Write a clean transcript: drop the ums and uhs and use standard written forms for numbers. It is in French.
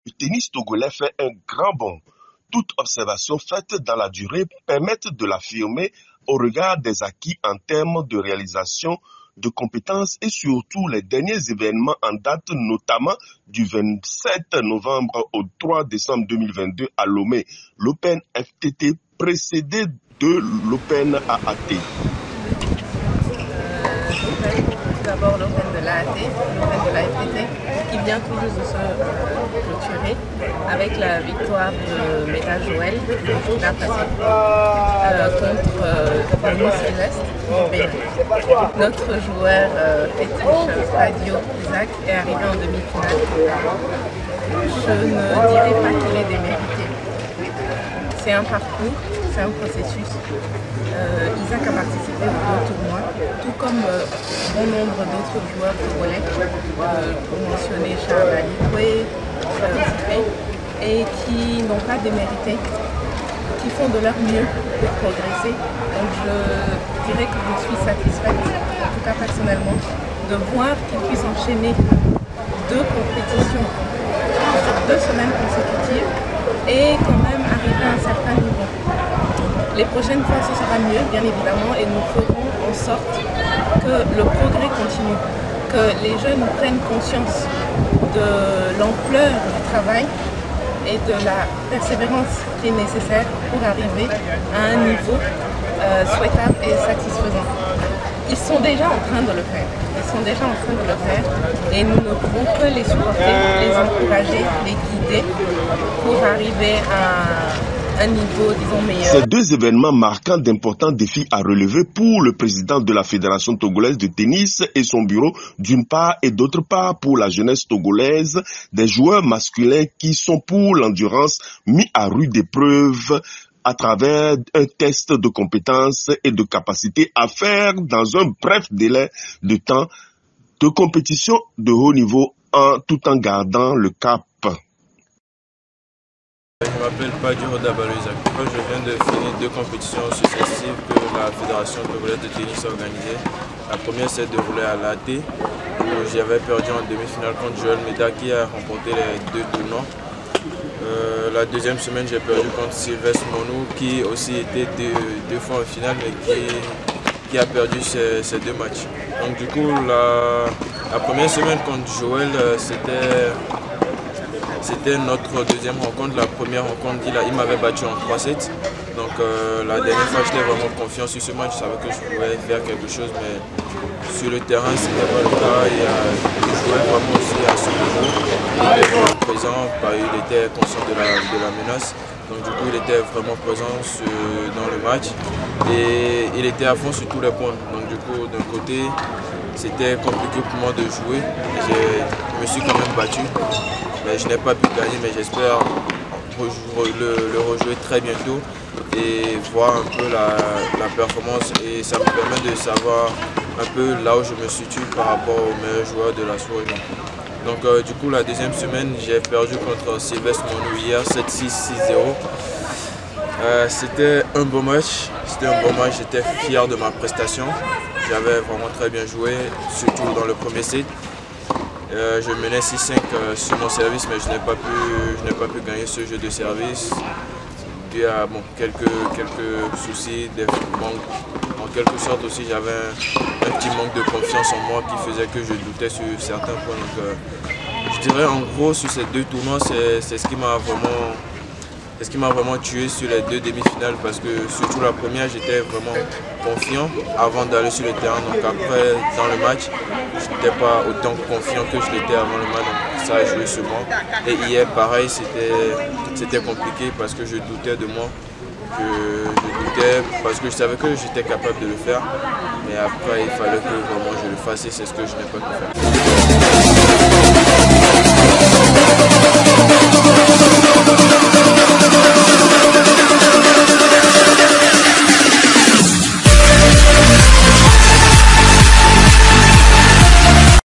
Le tennis togolais fait un grand bond. Toute observation faite dans la durée permet de l'affirmer au regard des acquis en termes de réalisation de compétences et surtout les derniers événements en date, notamment du 27 novembre au 3 décembre 2022 à Lomé, l'Open FTT précédé de l'Open AAT. D'abord l'Open de l'AAT, l'Open de la FTT, qui vient tout juste de se clôturer avec la victoire de Meda Joël, la passée, contre Denis Céleste du Bénin. Notre joueur fétiche Radio Isaac est arrivé en demi-finale. Je ne dirais pas qu'il est démérité. C'est un parcours, c'est un processus. Isaac a participé au grand tournoi, tout comme bon nombre d'autres joueurs togolais, pour mentionner Charles Alikwe, et qui n'ont pas démérité, qui font de leur mieux pour progresser. Donc je dirais que je suis satisfaite, en tout cas personnellement, de voir qu'ils puissent enchaîner 2 compétitions sur 2 semaines consécutives et quand même arriver à un certain niveau. Les prochaines fois, ce sera mieux, bien évidemment, et nous ferons en sorte que le progrès continue, que les jeunes prennent conscience de l'ampleur du travail et de la persévérance qui est nécessaire pour arriver à un niveau souhaitable et satisfaisant. Ils sont déjà en train de le faire. Et nous ne pouvons que les supporter, les encourager, les guider pour arriver à un niveau, disons, meilleur. Ces 2 événements marquant d'importants défis à relever pour le président de la Fédération togolaise de tennis et son bureau d'une part et d'autre part pour la jeunesse togolaise, des joueurs masculins qui sont pour l'endurance mis à rude épreuve à travers un test de compétences et de capacité à faire dans un bref délai de temps de compétition de haut niveau tout en gardant le cap. Je m'appelle Padiro Dabalo Isaac. Je viens de finir 2 compétitions successives que la Fédération togolaise de tennis a organisées. La première s'est déroulée à l'AT, où j'avais perdu en demi-finale contre Joël Meda qui a remporté les 2 tournois. La deuxième semaine, j'ai perdu contre Sylvestre Monou qui aussi était 2 fois en finale mais qui a perdu ces 2 matchs. Donc du coup, la première semaine contre Joël, c'était notre deuxième rencontre. La première rencontre, il m'avait battu en 3-7. Donc la dernière fois, j'étais vraiment confiant sur ce match. Je savais que je pouvais faire quelque chose, mais sur le terrain, ce n'était pas le cas. Il jouait vraiment aussi à ce niveau. Il était vraiment présent, il était conscient de la menace. Donc du coup, il était vraiment présent dans le match. Et il était à fond sur tous les points. Donc du coup, d'un côté, c'était compliqué pour moi de jouer. Je me suis quand même battu. Mais je n'ai pas pu gagner, mais j'espère le rejouer très bientôt et voir un peu la performance. Et ça me permet de savoir un peu là où je me situe par rapport aux meilleurs joueurs de la sous-région. Donc du coup, la deuxième semaine, j'ai perdu contre Sylvestre Monou hier, 7-6, 6-0. C'était un bon match, j'étais fier de ma prestation. J'avais vraiment très bien joué, surtout dans le premier set. Je menais 6-5 sur mon service, mais je n'ai pas pu gagner ce jeu de service dû à quelques soucis, des manques. En quelque sorte aussi, j'avais un petit manque de confiance en moi qui faisait que je doutais sur certains points. Donc, je dirais en gros sur ces 2 tournois, c'est ce qui m'a vraiment tué sur les 2 demi-finales, parce que surtout la première, j'étais vraiment confiant avant d'aller sur le terrain. Donc après, dans le match, je n'étais pas autant confiant que je l'étais avant le match. Donc ça a joué sur moi. Et hier, pareil, c'était compliqué parce que je doutais de moi. Je doutais parce que je savais que j'étais capable de le faire. Mais après, il fallait que vraiment je le fasse et c'est ce que je n'ai pas pu faire.